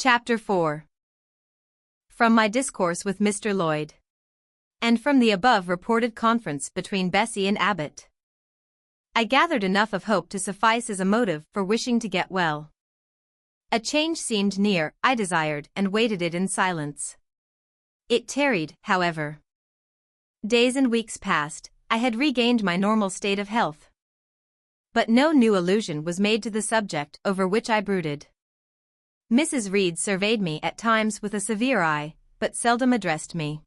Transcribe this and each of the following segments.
Chapter 4. From my discourse with Mr. Lloyd. And from the above reported conference between Bessie and Abbott, I gathered enough of hope to suffice as a motive for wishing to get well. A change seemed near, I desired and waited it in silence. It tarried, however. Days and weeks passed, I had regained my normal state of health. But no new allusion was made to the subject over which I brooded. Mrs. Reed surveyed me at times with a severe eye, but seldom addressed me.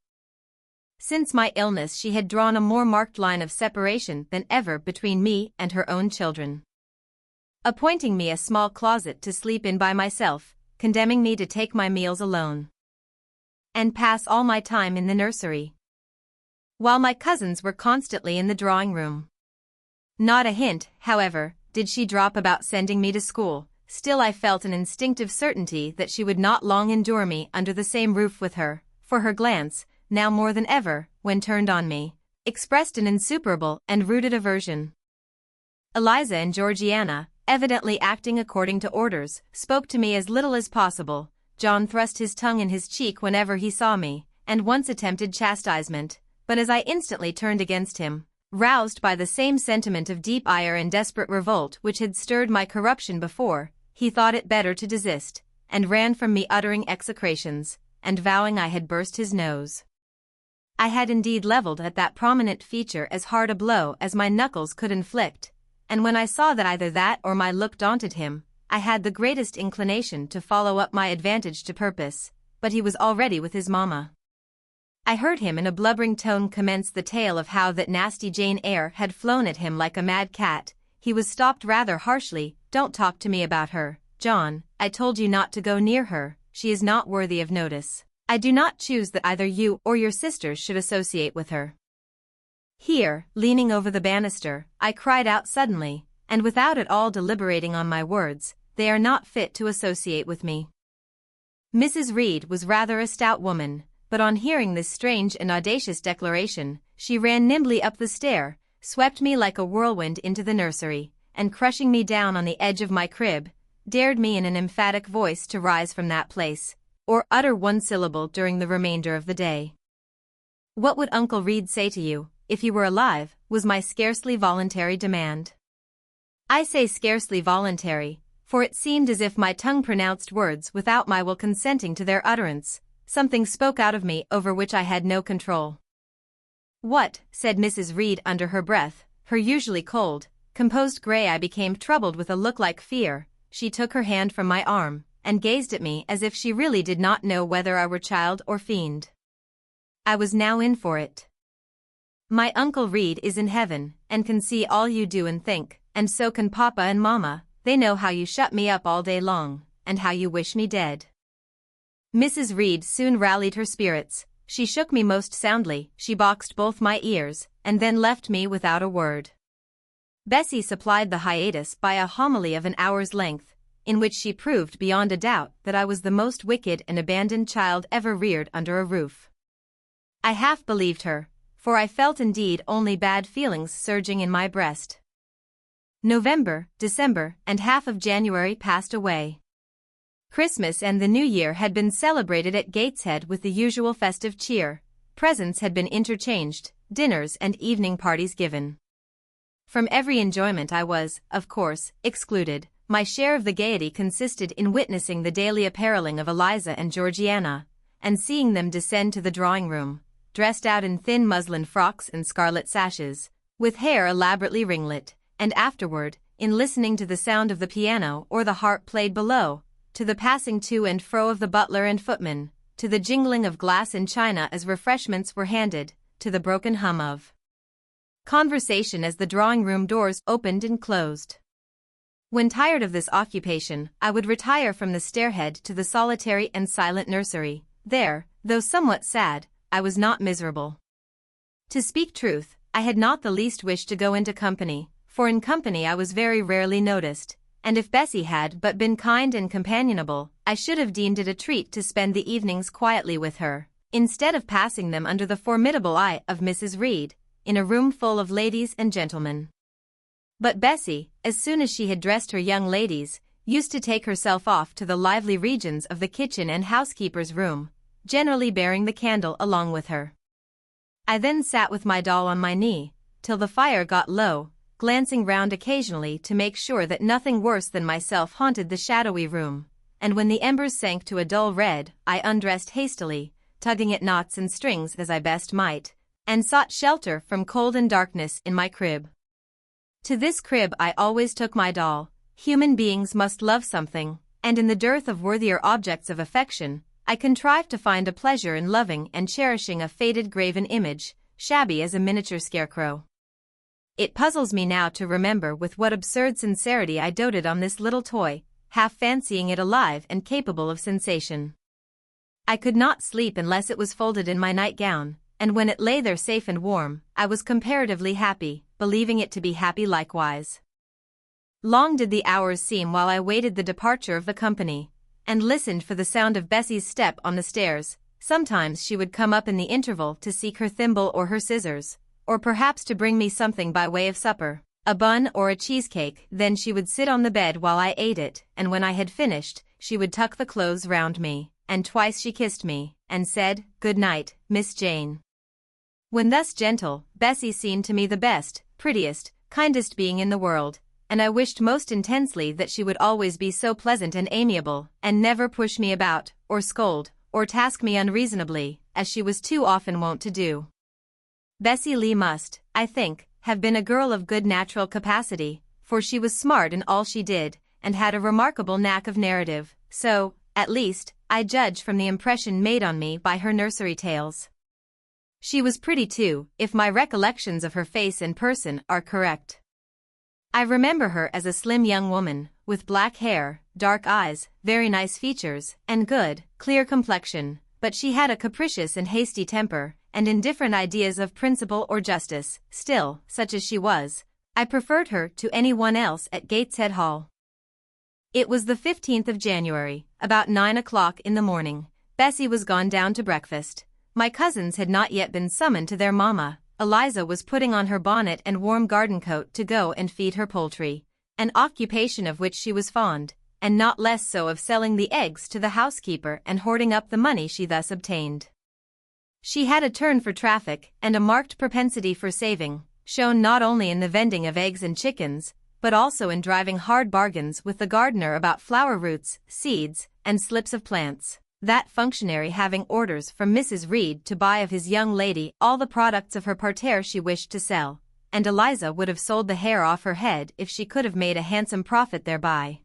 Since my illness she had drawn a more marked line of separation than ever between me and her own children, appointing me a small closet to sleep in by myself, condemning me to take my meals alone, and pass all my time in the nursery, while my cousins were constantly in the drawing-room. Not a hint, however, did she drop about sending me to school. Still I felt an instinctive certainty that she would not long endure me under the same roof with her, for her glance, now more than ever, when turned on me, expressed an insuperable and rooted aversion. Eliza and Georgiana, evidently acting according to orders, spoke to me as little as possible. John thrust his tongue in his cheek whenever he saw me, and once attempted chastisement, but as I instantly turned against him, roused by the same sentiment of deep ire and desperate revolt which had stirred my corruption before, he thought it better to desist, and ran from me uttering execrations, and vowing I had burst his nose. I had indeed levelled at that prominent feature as hard a blow as my knuckles could inflict, and when I saw that either that or my look daunted him, I had the greatest inclination to follow up my advantage to purpose, but he was already with his mamma. I heard him in a blubbering tone commence the tale of how that nasty Jane Eyre had flown at him like a mad cat. He was stopped rather harshly. "Don't talk to me about her, John. I told you not to go near her. She is not worthy of notice. I do not choose that either you or your sisters should associate with her." Here, leaning over the banister, I cried out suddenly, and without at all deliberating on my words, "They are not fit to associate with me." Mrs. Reed was rather a stout woman, but on hearing this strange and audacious declaration, she ran nimbly up the stair, swept me like a whirlwind into the nursery, and crushing me down on the edge of my crib, dared me in an emphatic voice to rise from that place, or utter one syllable during the remainder of the day. "What would Uncle Reed say to you, if he were alive?" was my scarcely voluntary demand. I say scarcely voluntary, for it seemed as if my tongue pronounced words without my will consenting to their utterance. Something spoke out of me over which I had no control. "What?" said Mrs. Reed under her breath, her usually cold, composed grey eye became troubled with a look like fear. She took her hand from my arm, and gazed at me as if she really did not know whether I were child or fiend. I was now in for it. "My Uncle Reed is in heaven, and can see all you do and think, and so can Papa and Mama. They know how you shut me up all day long, and how you wish me dead." Mrs. Reed soon rallied her spirits. She shook me most soundly, she boxed both my ears, and then left me without a word. Bessie supplied the hiatus by a homily of an hour's length, in which she proved beyond a doubt that I was the most wicked and abandoned child ever reared under a roof. I half believed her, for I felt indeed only bad feelings surging in my breast. November, December, and half of January passed away. Christmas and the New Year had been celebrated at Gateshead with the usual festive cheer. Presents had been interchanged, dinners and evening parties given. From every enjoyment I was, of course, excluded. My share of the gaiety consisted in witnessing the daily appareling of Eliza and Georgiana, and seeing them descend to the drawing-room, dressed out in thin muslin frocks and scarlet sashes, with hair elaborately ringlet, and afterward, in listening to the sound of the piano or the harp played below, to the passing to and fro of the butler and footman, to the jingling of glass and china as refreshments were handed, to the broken hum of conversation as the drawing-room doors opened and closed. When tired of this occupation, I would retire from the stairhead to the solitary and silent nursery. There, though somewhat sad, I was not miserable. To speak truth, I had not the least wish to go into company, for in company I was very rarely noticed, and if Bessie had but been kind and companionable, I should have deemed it a treat to spend the evenings quietly with her, instead of passing them under the formidable eye of Mrs. Reed, in a room full of ladies and gentlemen. But Bessie, as soon as she had dressed her young ladies, used to take herself off to the lively regions of the kitchen and housekeeper's room, generally bearing the candle along with her. I then sat with my doll on my knee, till the fire got low, glancing round occasionally to make sure that nothing worse than myself haunted the shadowy room, and when the embers sank to a dull red, I undressed hastily, tugging at knots and strings as I best might, and sought shelter from cold and darkness in my crib. To this crib I always took my doll. Human beings must love something, and in the dearth of worthier objects of affection, I contrived to find a pleasure in loving and cherishing a faded graven image, shabby as a miniature scarecrow. It puzzles me now to remember with what absurd sincerity I doted on this little toy, half fancying it alive and capable of sensation. I could not sleep unless it was folded in my nightgown, and when it lay there safe and warm, I was comparatively happy, believing it to be happy likewise. Long did the hours seem while I waited the departure of the company, and listened for the sound of Bessie's step on the stairs. Sometimes she would come up in the interval to seek her thimble or her scissors, or perhaps to bring me something by way of supper, a bun or a cheesecake. Then she would sit on the bed while I ate it, and when I had finished, she would tuck the clothes round me, and twice she kissed me, and said, "Good night, Miss Jane." When thus gentle, Bessie seemed to me the best, prettiest, kindest being in the world, and I wished most intensely that she would always be so pleasant and amiable, and never push me about, or scold, or task me unreasonably, as she was too often wont to do. Bessie Lee must, I think, have been a girl of good natural capacity, for she was smart in all she did, and had a remarkable knack of narrative, so, at least, I judge from the impression made on me by her nursery tales. She was pretty too, if my recollections of her face and person are correct. I remember her as a slim young woman, with black hair, dark eyes, very nice features, and good, clear complexion, but she had a capricious and hasty temper, and indifferent ideas of principle or justice. Still, such as she was, I preferred her to any one else at Gateshead Hall. It was the 15th of January, about 9 o'clock in the morning. Bessie was gone down to breakfast. My cousins had not yet been summoned to their mamma. Eliza was putting on her bonnet and warm garden coat to go and feed her poultry, an occupation of which she was fond, and not less so of selling the eggs to the housekeeper and hoarding up the money she thus obtained. She had a turn for traffic and a marked propensity for saving, shown not only in the vending of eggs and chickens, but also in driving hard bargains with the gardener about flower roots, seeds, and slips of plants, that functionary having orders from Mrs. Reed to buy of his young lady all the products of her parterre she wished to sell, and Eliza would have sold the hair off her head if she could have made a handsome profit thereby.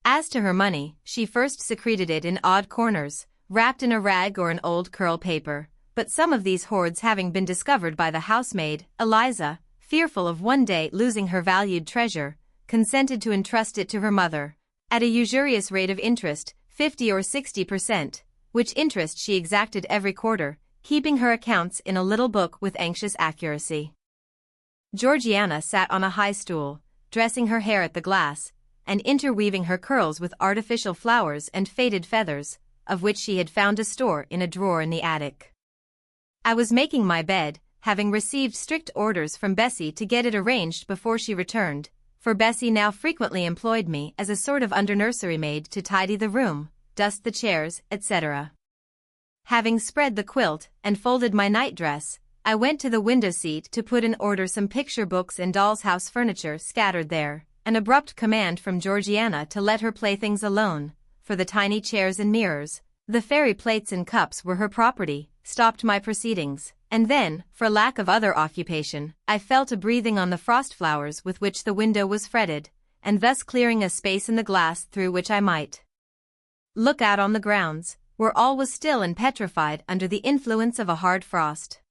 As to her money, she first secreted it in odd corners, wrapped in a rag or an old curl paper, but some of these hoards having been discovered by the housemaid, Eliza, fearful of one day losing her valued treasure, consented to entrust it to her mother, at a usurious rate of interest, 50 or 60%, which interest she exacted every quarter, keeping her accounts in a little book with anxious accuracy. Georgiana sat on a high stool, dressing her hair at the glass, and interweaving her curls with artificial flowers and faded feathers, of which she had found a store in a drawer in the attic. I was making my bed, having received strict orders from Bessie to get it arranged before she returned, for Bessie now frequently employed me as a sort of under-nursery maid to tidy the room, dust the chairs, etc. Having spread the quilt and folded my night-dress, I went to the window-seat to put in order some picture books and doll's house furniture scattered there. An abrupt command from Georgiana to let her playthings alone, for the tiny chairs and mirrors, the fairy plates and cups were her property, stopped my proceedings, and then, for lack of other occupation, I fell to breathing on the frost flowers with which the window was fretted, and thus clearing a space in the glass through which I might look out on the grounds, where all was still and petrified under the influence of a hard frost.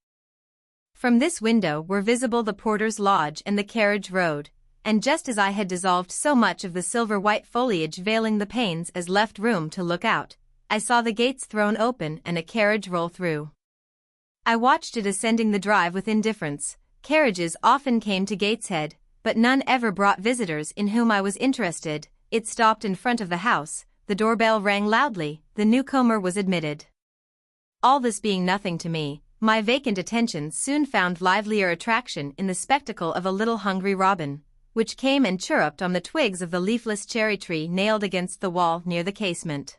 From this window were visible the porter's lodge and the carriage road, and just as I had dissolved so much of the silver-white foliage veiling the panes as left room to look out, I saw the gates thrown open and a carriage roll through. I watched it ascending the drive with indifference. Carriages often came to Gateshead, but none ever brought visitors in whom I was interested. It stopped in front of the house, the doorbell rang loudly, the newcomer was admitted. All this being nothing to me, my vacant attention soon found livelier attraction in the spectacle of a little hungry robin, which came and chirruped on the twigs of the leafless cherry tree nailed against the wall near the casement.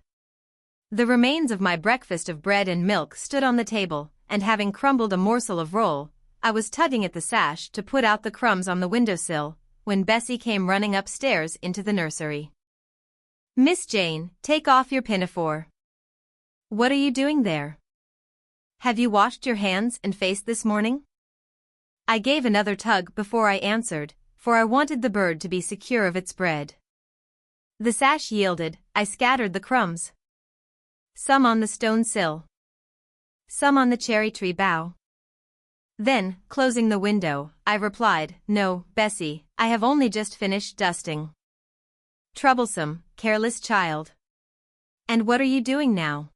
The remains of my breakfast of bread and milk stood on the table, and having crumbled a morsel of roll, I was tugging at the sash to put out the crumbs on the windowsill, when Bessie came running upstairs into the nursery. "Miss Jane, take off your pinafore. What are you doing there? Have you washed your hands and face this morning?" I gave another tug before I answered, for I wanted the bird to be secure of its bread. The sash yielded, I scattered the crumbs. Some on the stone sill. Some on the cherry tree bough. Then, closing the window, I replied, "No, Bessie, I have only just finished dusting." "Troublesome, careless child. And what are you doing now?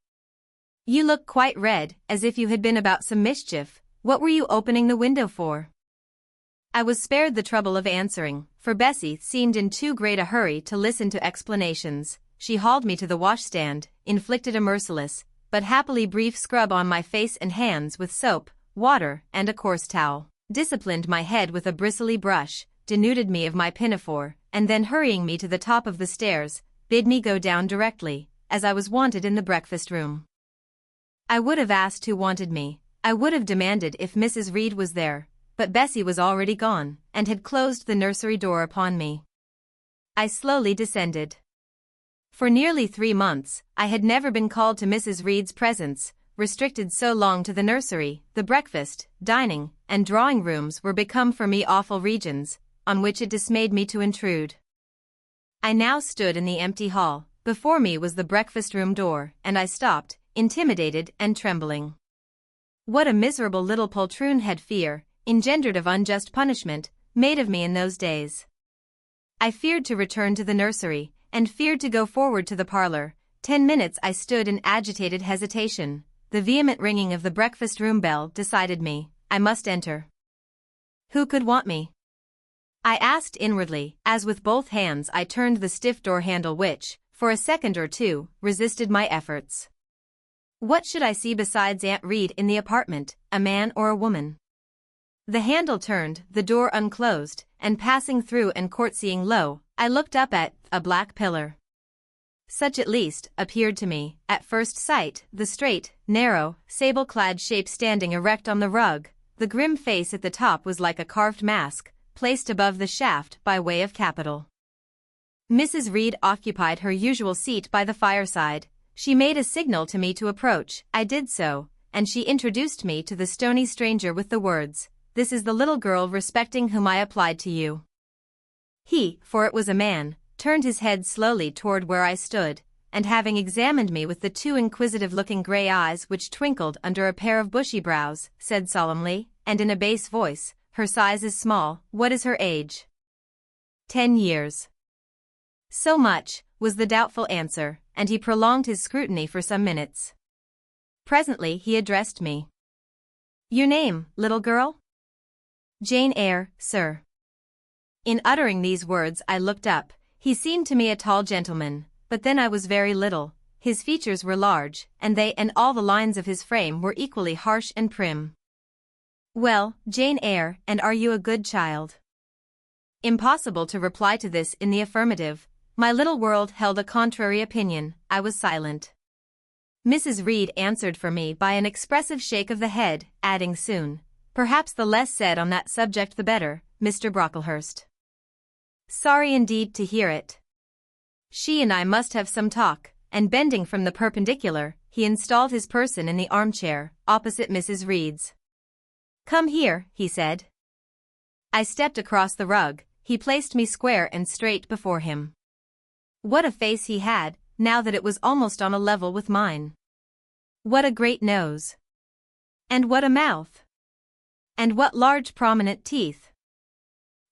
You look quite red, as if you had been about some mischief. What were you opening the window for?" I was spared the trouble of answering, for Bessie seemed in too great a hurry to listen to explanations. She hauled me to the washstand, inflicted a merciless, but happily brief scrub on my face and hands with soap, water, and a coarse towel, disciplined my head with a bristly brush, denuded me of my pinafore, and then hurrying me to the top of the stairs, bid me go down directly, as I was wanted in the breakfast room. I would have asked who wanted me. I would have demanded if Mrs. Reed was there, but Bessie was already gone, and had closed the nursery door upon me. I slowly descended. For nearly 3 months, I had never been called to Mrs. Reed's presence, restricted so long to the nursery. The breakfast, dining, and drawing rooms were become for me awful regions, on which it dismayed me to intrude. I now stood in the empty hall. Before me was the breakfast room door, and I stopped, intimidated and trembling. What a miserable little poltroon had fear, engendered of unjust punishment, made of me in those days. I feared to return to the nursery, and feared to go forward to the parlor. 10 minutes I stood in agitated hesitation. The vehement ringing of the breakfast room bell decided me. I must enter. Who could want me? I asked inwardly, as with both hands I turned the stiff door handle which, for a second or two, resisted my efforts. What should I see besides Aunt Reed in the apartment, a man or a woman? The handle turned, the door unclosed, and passing through and courtesying low, I looked up at a black pillar. Such at least appeared to me, at first sight, the straight, narrow, sable-clad shape standing erect on the rug. The grim face at the top was like a carved mask, placed above the shaft by way of capital. Mrs. Reed occupied her usual seat by the fireside. She made a signal to me to approach. I did so, and she introduced me to the stony stranger with the words, "This is the little girl respecting whom I applied to you." He, for it was a man, turned his head slowly toward where I stood, and having examined me with the 2 inquisitive-looking gray eyes which twinkled under a pair of bushy brows, said solemnly, and in a bass voice, "Her size is small. What is her age?" 10 years. So much, was the doubtful answer, and he prolonged his scrutiny for some minutes. Presently he addressed me. "Your name, little girl?" "Jane Eyre, sir." In uttering these words I looked up. He seemed to me a tall gentleman, but then I was very little. His features were large, and they and all the lines of his frame were equally harsh and prim. "Well, Jane Eyre, and are you a good child?" Impossible to reply to this in the affirmative. My little world held a contrary opinion. I was silent. Mrs. Reed answered for me by an expressive shake of the head, adding soon, "Perhaps the less said on that subject the better, Mr. Brocklehurst." Sorry indeed to hear it. She and I must have some talk, and bending from the perpendicular, he installed his person in the armchair, opposite Mrs. Reed's. "Come here," he said. I stepped across the rug. He placed me square and straight before him. What a face he had, now that it was almost on a level with mine. What a great nose. And what a mouth. And what large prominent teeth.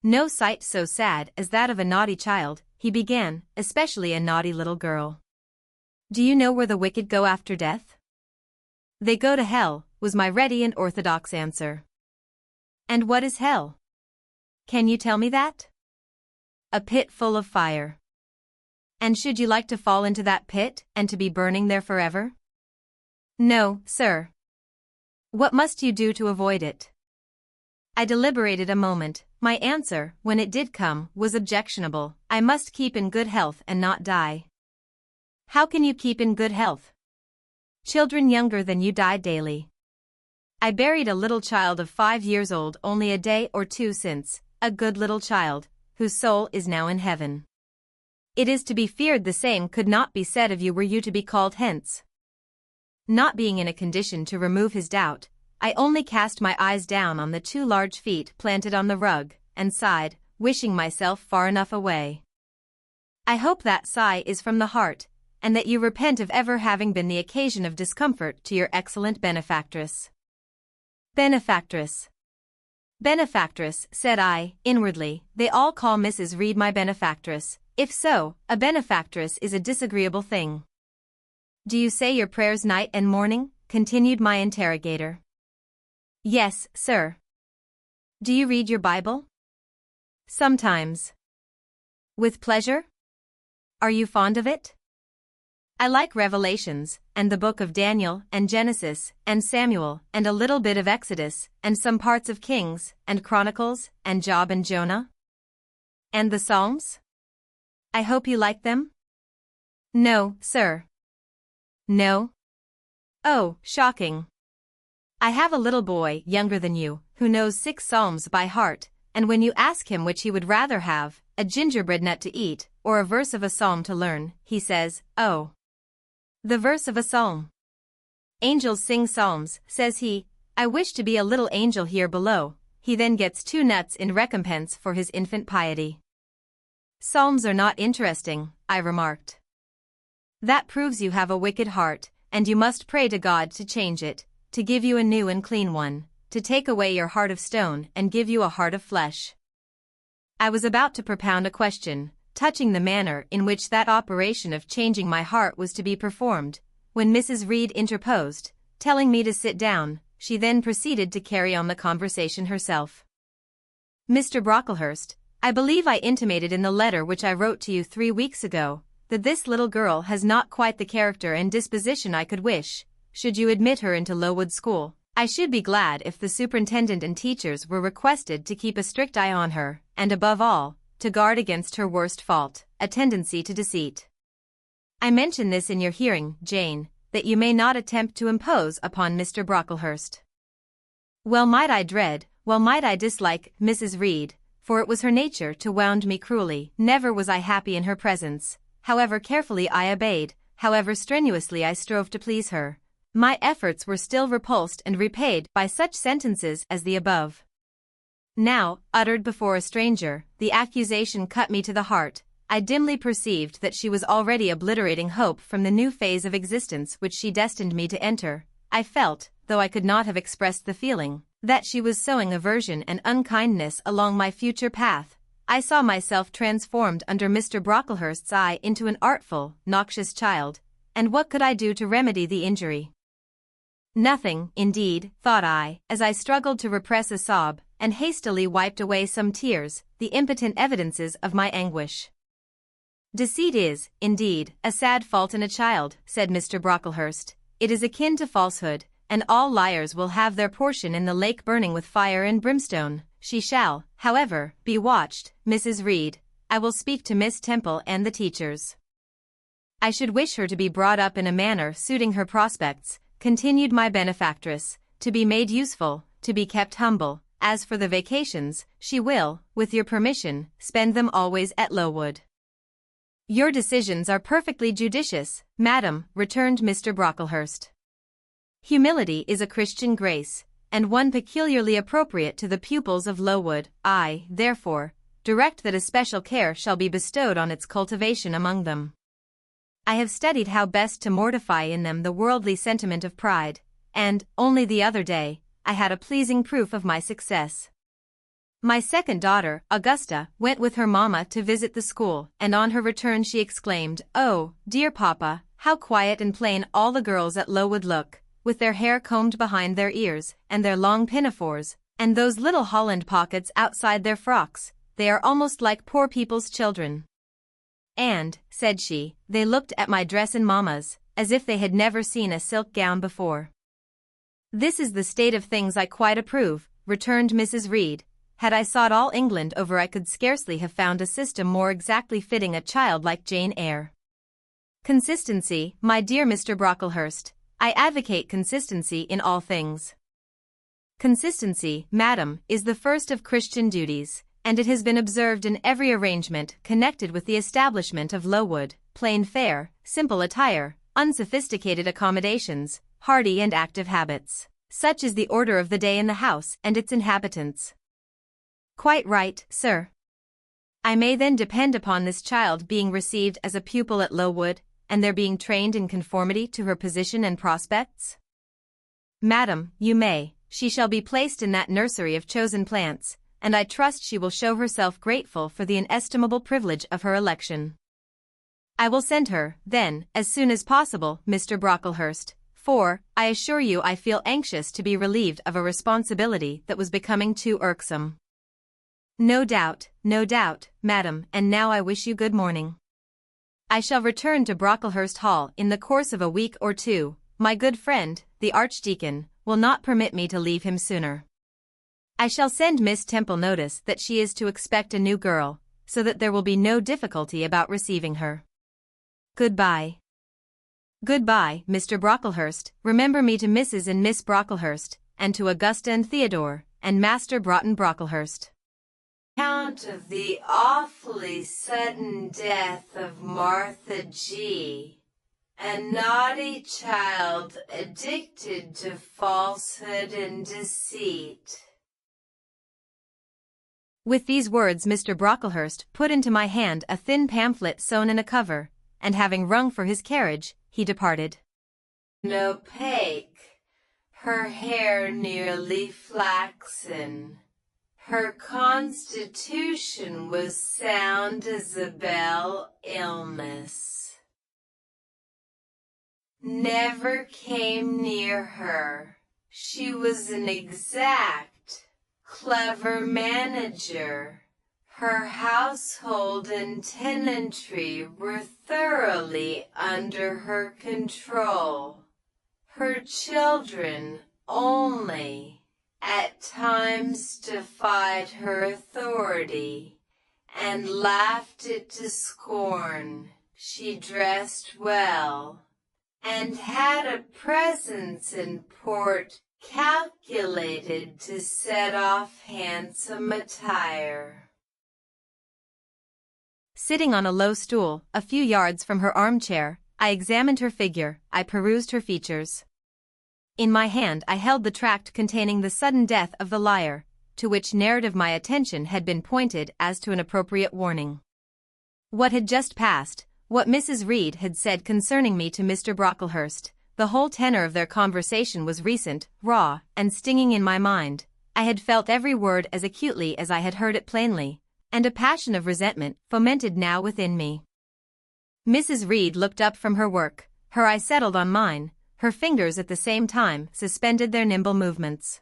No sight so sad as that of a naughty child, he began, especially a naughty little girl. "Do you know where the wicked go after death?" "They go to hell," was my ready and orthodox answer. "And what is hell? Can you tell me that?" "A pit full of fire." "And should you like to fall into that pit, and to be burning there forever?" "No, sir." "What must you do to avoid it?" I deliberated a moment, My answer, when it did come, was objectionable. I must keep in good health and not die. How can you keep in good health? Children younger than you die daily. I buried a little child of 5 years old only a day or two since, a good little child, whose soul is now in heaven. It is to be feared the same could not be said of you were you to be called hence. Not being in a condition to remove his doubt, I only cast my eyes down on the 2 large feet planted on the rug, and sighed, wishing myself far enough away. I hope that sigh is from the heart, and that you repent of ever having been the occasion of discomfort to your excellent benefactress. Benefactress. Benefactress, said I, inwardly, they all call Mrs. Reed my benefactress. If so, a benefactress is a disagreeable thing. Do you say your prayers night and morning? Continued my interrogator. Yes, sir. Do you read your Bible? Sometimes. With pleasure? Are you fond of it? I like Revelations, and the book of Daniel, and Genesis, and Samuel, and a little bit of Exodus, and some parts of Kings, and Chronicles, and Job and Jonah. And the Psalms? I hope you like them? No, sir. No? Oh, shocking. I have a little boy, younger than you, who knows 6 Psalms by heart, and when you ask him which he would rather have, a gingerbread nut to eat, or a verse of a psalm to learn, he says, oh. The verse of a psalm. Angels sing psalms, says he. I wish to be a little angel here below. He then gets 2 nuts in recompense for his infant piety. Psalms are not interesting, I remarked. That proves you have a wicked heart, and you must pray to God to change it, to give you a new and clean one, to take away your heart of stone and give you a heart of flesh. I was about to propound a question, touching the manner in which that operation of changing my heart was to be performed, when Mrs. Reed interposed, telling me to sit down. She then proceeded to carry on the conversation herself. Mr. Brocklehurst, I believe I intimated in the letter which I wrote to you 3 weeks ago, that this little girl has not quite the character and disposition I could wish. Should you admit her into Lowood School, I should be glad if the superintendent and teachers were requested to keep a strict eye on her, and above all, to guard against her worst fault, a tendency to deceit. I mention this in your hearing, Jane, that you may not attempt to impose upon Mr. Brocklehurst. Well might I dread, well might I dislike, Mrs. Reed, for it was her nature to wound me cruelly. Never was I happy in her presence, however carefully I obeyed, however strenuously I strove to please her. My efforts were still repulsed and repaid by such sentences as the above. Now, uttered before a stranger, the accusation cut me to the heart. I dimly perceived that she was already obliterating hope from the new phase of existence which she destined me to enter. I felt, though I could not have expressed the feeling, that she was sowing aversion and unkindness along my future path. I saw myself transformed under Mr. Brocklehurst's eye into an artful, noxious child, and what could I do to remedy the injury? Nothing, indeed, thought I, as I struggled to repress a sob, and hastily wiped away some tears, the impotent evidences of my anguish. Deceit is, indeed, a sad fault in a child, said Mr. Brocklehurst. It is akin to falsehood, and all liars will have their portion in the lake burning with fire and brimstone. She shall, however, be watched, Mrs. Reed. I will speak to Miss Temple and the teachers. I should wish her to be brought up in a manner suiting her prospects, continued my benefactress, to be made useful, to be kept humble. As for the vacations, she will, with your permission, spend them always at Lowood. Your decisions are perfectly judicious, madam, returned Mr. Brocklehurst. Humility is a Christian grace, and one peculiarly appropriate to the pupils of Lowood. I, therefore, direct that a special care shall be bestowed on its cultivation among them. I have studied how best to mortify in them the worldly sentiment of pride, and, only the other day, I had a pleasing proof of my success. My second daughter, Augusta, went with her mamma to visit the school, and on her return she exclaimed, "Oh, dear papa, how quiet and plain all the girls at Lowood look, with their hair combed behind their ears, and their long pinafores, and those little holland pockets outside their frocks. They are almost like poor people's children. And," said she, "they looked at my dress and mamma's, as if they had never seen a silk gown before." "This is the state of things I quite approve," returned Mrs. Reed. had I sought all England over I could scarcely have found a system more exactly fitting a child like Jane Eyre. Consistency, my dear Mr. Brocklehurst. I advocate consistency in all things. Consistency, madam, is the first of Christian duties, and it has been observed in every arrangement connected with the establishment of Lowood, plain fare, simple attire, unsophisticated accommodations, hearty and active habits. Such is the order of the day in the house and its inhabitants. Quite right, sir. I may then depend upon this child being received as a pupil at Lowood, and their being trained in conformity to her position and prospects? Madam, you may. She shall be placed in that nursery of chosen plants, and I trust she will show herself grateful for the inestimable privilege of her election. I will send her, then, as soon as possible, Mr. Brocklehurst, for, I assure you I feel anxious to be relieved of a responsibility that was becoming too irksome. No doubt, madam, and now I wish you good morning. I shall return to Brocklehurst Hall in the course of a week or two. My good friend, the Archdeacon, will not permit me to leave him sooner. I shall send Miss Temple notice that she is to expect a new girl, so that there will be no difficulty about receiving her. Goodbye. Goodbye, Mr. Brocklehurst. Remember me to Mrs. and Miss Brocklehurst, and to Augusta and Theodore, and Master Broughton Brocklehurst. Account of the awfully sudden death of Martha G., a naughty child addicted to falsehood and deceit. With these words Mr. Brocklehurst put into my hand a thin pamphlet sewn in a cover, and having rung for his carriage, he departed. Opaque, her hair nearly flaxen. Her constitution was sound as a bell. Illness never came near her. She was an exact, clever manager. Her household and tenantry were thoroughly under her control. Her children only at times defied her authority and laughed it to scorn. She dressed well and had a presence in port calculated to set off handsome attire. Sitting on a low stool, a few yards from her armchair, I examined her figure, I perused her features. In my hand I held the tract containing the sudden death of the liar, to which narrative my attention had been pointed as to an appropriate warning. What had just passed, what Mrs. Reed had said concerning me to Mr. Brocklehurst, the whole tenor of their conversation was recent, raw, and stinging in my mind. I had felt every word as acutely as I had heard it plainly, and a passion of resentment fomented now within me. Mrs. Reed looked up from her work, her eye settled on mine, her fingers at the same time suspended their nimble movements.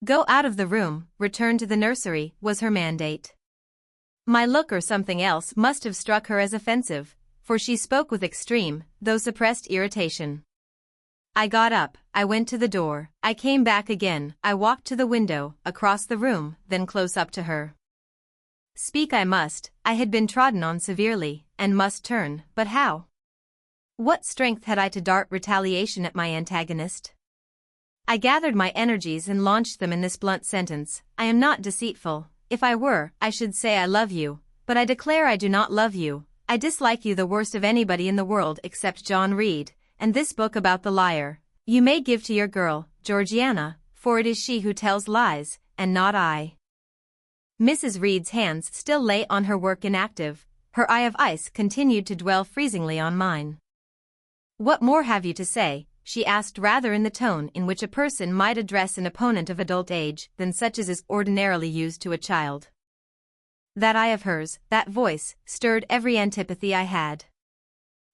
Go out of the room, return to the nursery, was her mandate. My look or something else must have struck her as offensive, for she spoke with extreme, though suppressed irritation. I got up, I went to the door, I came back again, I walked to the window, across the room, then close up to her. Speak I must, I had been trodden on severely, and must turn, but how? What strength had I to dart retaliation at my antagonist? I gathered my energies and launched them in this blunt sentence. I am not deceitful. If I were, I should say I love you, but I declare I do not love you. I dislike you the worst of anybody in the world except John Reed, and this book about the liar you may give to your girl, Georgiana, for it is she who tells lies, and not I. Mrs. Reed's hands still lay on her work inactive, her eye of ice continued to dwell freezingly on mine. What more have you to say? She asked rather in the tone in which a person might address an opponent of adult age than such as is ordinarily used to a child. That eye of hers, that voice, stirred every antipathy I had.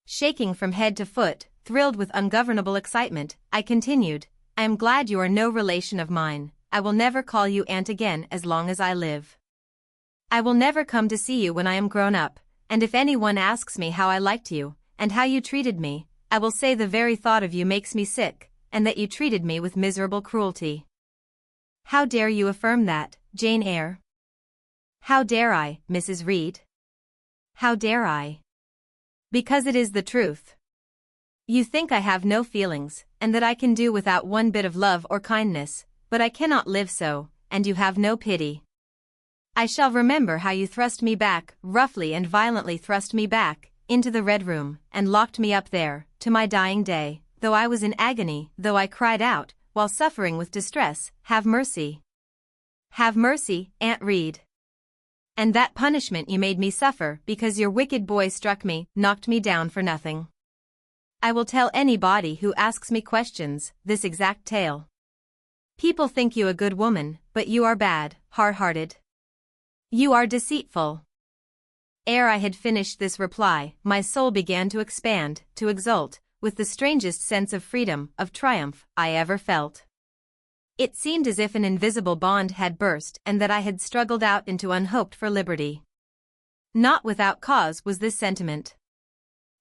Shaking from head to foot, thrilled with ungovernable excitement, I continued, I am glad you are no relation of mine. I will never call you aunt again as long as I live. I will never come to see you when I am grown up, and if anyone asks me how I liked you, and how you treated me, I will say the very thought of you makes me sick, and that you treated me with miserable cruelty. How dare you affirm that, Jane Eyre. How dare I, Mrs. Reed? How dare I? Because it is the truth. You think I have no feelings, and that I can do without one bit of love or kindness, but I cannot live so, and you have no pity. I shall remember how you thrust me back, roughly and violently thrust me back, into the Red Room, and locked me up there, to my dying day, though I was in agony, though I cried out, while suffering with distress, "Have mercy! Have mercy, Aunt Reed!" And that punishment you made me suffer because your wicked boy struck me, knocked me down for nothing. I will tell anybody who asks me questions, this exact tale. People think you a good woman, but you are bad, hard-hearted. You are deceitful. Ere I had finished this reply, my soul began to expand, to exult, with the strangest sense of freedom, of triumph, I ever felt. It seemed as if an invisible bond had burst and that I had struggled out into unhoped for liberty. Not without cause was this sentiment.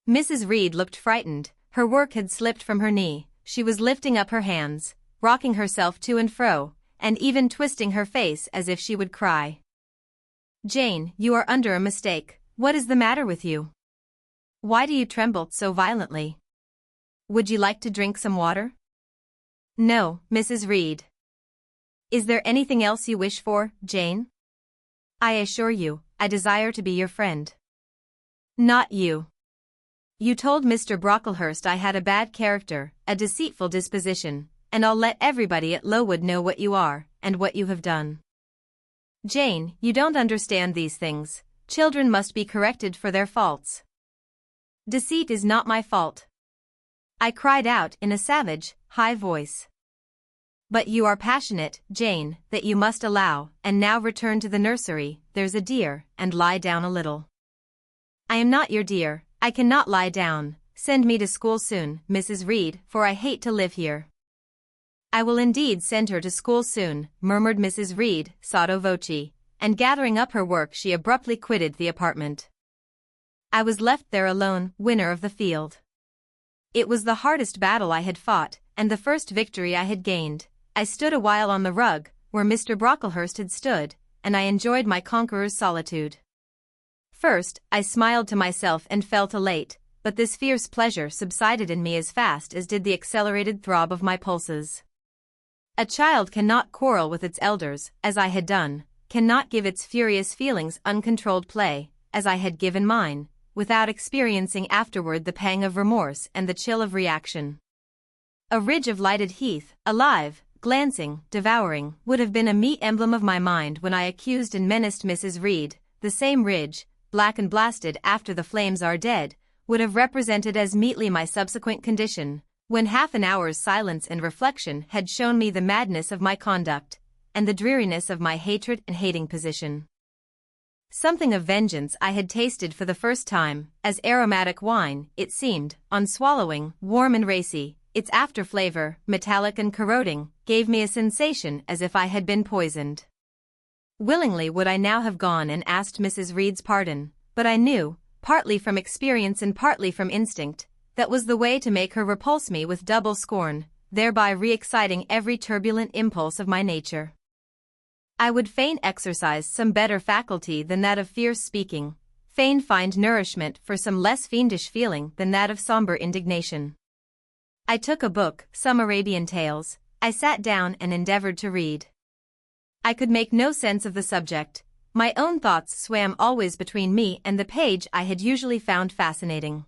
Mrs. Reed looked frightened, her work had slipped from her knee, she was lifting up her hands, rocking herself to and fro, and even twisting her face as if she would cry. "Jane, you are under a mistake. What is the matter with you? Why do you tremble so violently? Would you like to drink some water?" "No, Mrs. Reed." "Is there anything else you wish for, Jane?" "I assure you, I desire to be your friend." "Not you. You told Mr. Brocklehurst I had a bad character, a deceitful disposition, and I'll let everybody at Lowood know what you are, and what you have done." "Jane, you don't understand these things. Children must be corrected for their faults." "Deceit is not my fault," I cried out in a savage, high voice. "But you are passionate, Jane, that you must allow, and now return to the nursery, there's a dear, and lie down a little." "I am not your dear, I cannot lie down. Send me to school soon, Mrs. Reed, for I hate to live here." "I will indeed send her to school soon," murmured Mrs. Reed, sotto voce, and gathering up her work she abruptly quitted the apartment. I was left there alone, winner of the field. It was the hardest battle I had fought, and the first victory I had gained. I stood a while on the rug, where Mr. Brocklehurst had stood, and I enjoyed my conqueror's solitude. First, I smiled to myself and felt elate, but this fierce pleasure subsided in me as fast as did the accelerated throb of my pulses. A child cannot quarrel with its elders, as I had done, cannot give its furious feelings uncontrolled play, as I had given mine, without experiencing afterward the pang of remorse and the chill of reaction. A ridge of lighted heath, alive, glancing, devouring, would have been a meet emblem of my mind when I accused and menaced Mrs. Reed. The same ridge, black and blasted after the flames are dead, would have represented as meetly my subsequent condition, when half an hour's silence and reflection had shown me the madness of my conduct, and the dreariness of my hatred and hating position. Something of vengeance I had tasted for the first time, as aromatic wine, it seemed, on swallowing, warm and racy, its after-flavor, metallic and corroding, gave me a sensation as if I had been poisoned. Willingly would I now have gone and asked Mrs. Reed's pardon, but I knew, partly from experience and partly from instinct, that was the way to make her repulse me with double scorn, thereby re-exciting every turbulent impulse of my nature. I would fain exercise some better faculty than that of fierce speaking, fain find nourishment for some less fiendish feeling than that of somber indignation. I took a book, some Arabian tales, I sat down and endeavored to read. I could make no sense of the subject, my own thoughts swam always between me and the page I had usually found fascinating.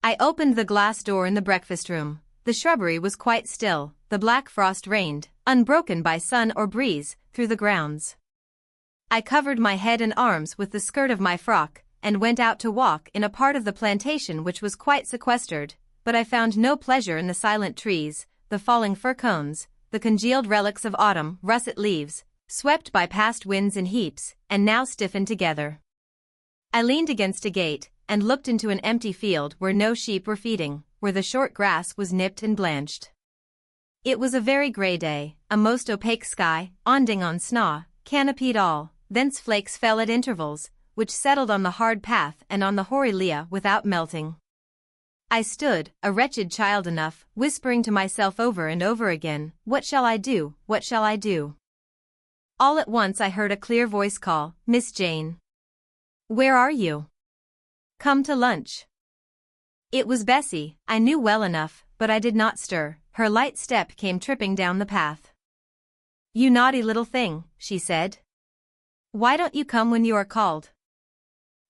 I opened the glass door in the breakfast room. The shrubbery was quite still, the black frost reigned, unbroken by sun or breeze, through the grounds. I covered my head and arms with the skirt of my frock, and went out to walk in a part of the plantation which was quite sequestered, but I found no pleasure in the silent trees, the falling fir cones, the congealed relics of autumn, russet leaves, swept by past winds in heaps, and now stiffened together. I leaned against a gate, and looked into an empty field where no sheep were feeding, where the short grass was nipped and blanched. It was a very grey day, a most opaque sky, onding on snaw, canopied all, thence flakes fell at intervals, which settled on the hard path and on the hoary lea without melting. I stood, a wretched child enough, whispering to myself over and over again, "What shall I do? What shall I do?" All at once I heard a clear voice call, "Miss Jane. Where are you? Come to lunch." It was Bessie, I knew well enough, but I did not stir. Her light step came tripping down the path. "You naughty little thing," she said. "Why don't you come when you are called?"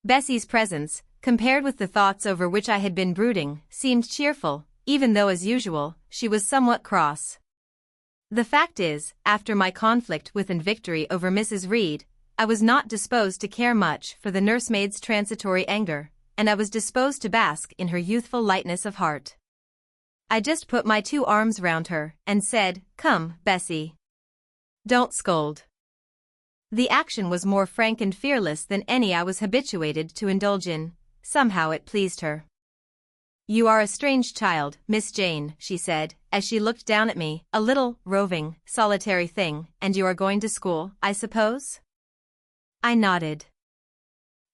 Bessie's presence, compared with the thoughts over which I had been brooding, seemed cheerful, even though as usual, she was somewhat cross. The fact is, after my conflict with and victory over Mrs. Reed, I was not disposed to care much for the nursemaid's transitory anger, and I was disposed to bask in her youthful lightness of heart. I just put my 2 arms round her, and said, "Come, Bessie. Don't scold." The action was more frank and fearless than any I was habituated to indulge in. Somehow it pleased her. "You are a strange child, Miss Jane," she said, as she looked down at me, "a little, roving, solitary thing, and you are going to school, I suppose?" I nodded.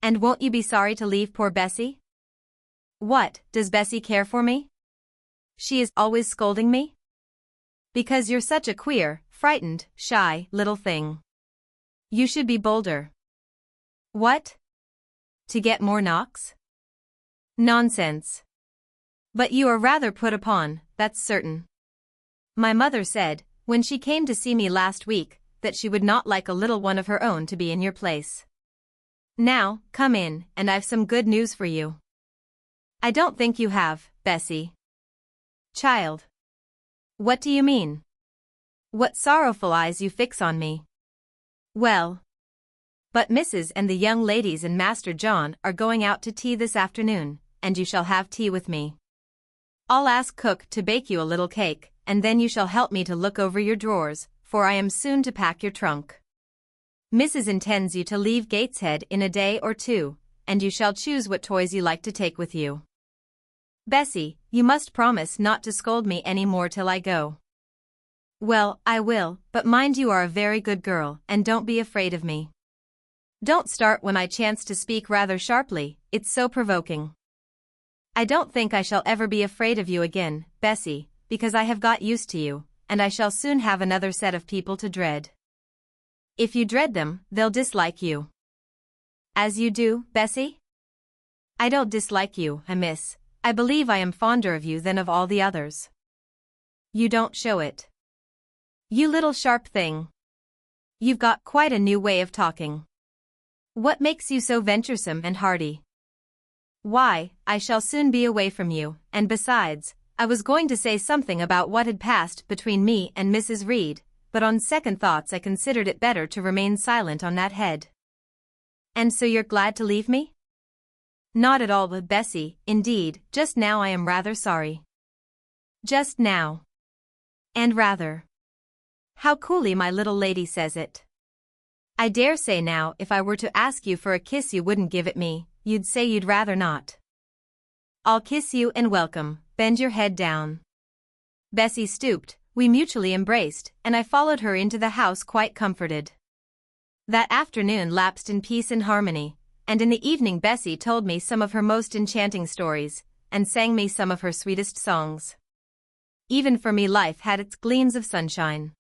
"And won't you be sorry to leave poor Bessie?" "What, does Bessie care for me? She is always scolding me?" "Because you're such a queer, frightened, shy, little thing. You should be bolder." "What? To get more knocks?" "Nonsense. But you are rather put upon, that's certain. My mother said, when she came to see me last week, that she would not like a little one of her own to be in your place. Now, come in, and I've some good news for you." "I don't think you have, Bessie." "Child. What do you mean? What sorrowful eyes you fix on me." "Well. But Mrs. and the young ladies and Master John are going out to tea this afternoon, and you shall have tea with me. I'll ask cook to bake you a little cake, and then you shall help me to look over your drawers, for I am soon to pack your trunk. Mrs. intends you to leave Gateshead in a day or 2, and you shall choose what toys you like to take with you. Bessie, you must promise not to scold me any more till I go." "Well, I will, but mind you are a very good girl, and don't be afraid of me. Don't start when I chance to speak rather sharply, it's so provoking. I don't think I shall ever be afraid of you again, Bessie, because I have got used to you, and I shall soon have another set of people to dread. If you dread them, they'll dislike you." "As you do, Bessie?" "I don't dislike you, miss. I believe I am fonder of you than of all the others." "You don't show it. You little sharp thing. You've got quite a new way of talking. What makes you so venturesome and hardy?" "Why, I shall soon be away from you, and besides, I was going to say something about what had passed between me and Mrs. Reed, but on second thoughts I considered it better to remain silent on that head." "And so you're glad to leave me?" "Not at all, but Bessie, indeed, just now I am rather sorry." "Just now. And rather. How coolly my little lady says it. I dare say now if I were to ask you for a kiss you wouldn't give it me, you'd say you'd rather not." "I'll kiss you and welcome, bend your head down." Bessie stooped, we mutually embraced, and I followed her into the house quite comforted. That afternoon lapsed in peace and harmony, and in the evening Bessie told me some of her most enchanting stories, and sang me some of her sweetest songs. Even for me life had its gleams of sunshine.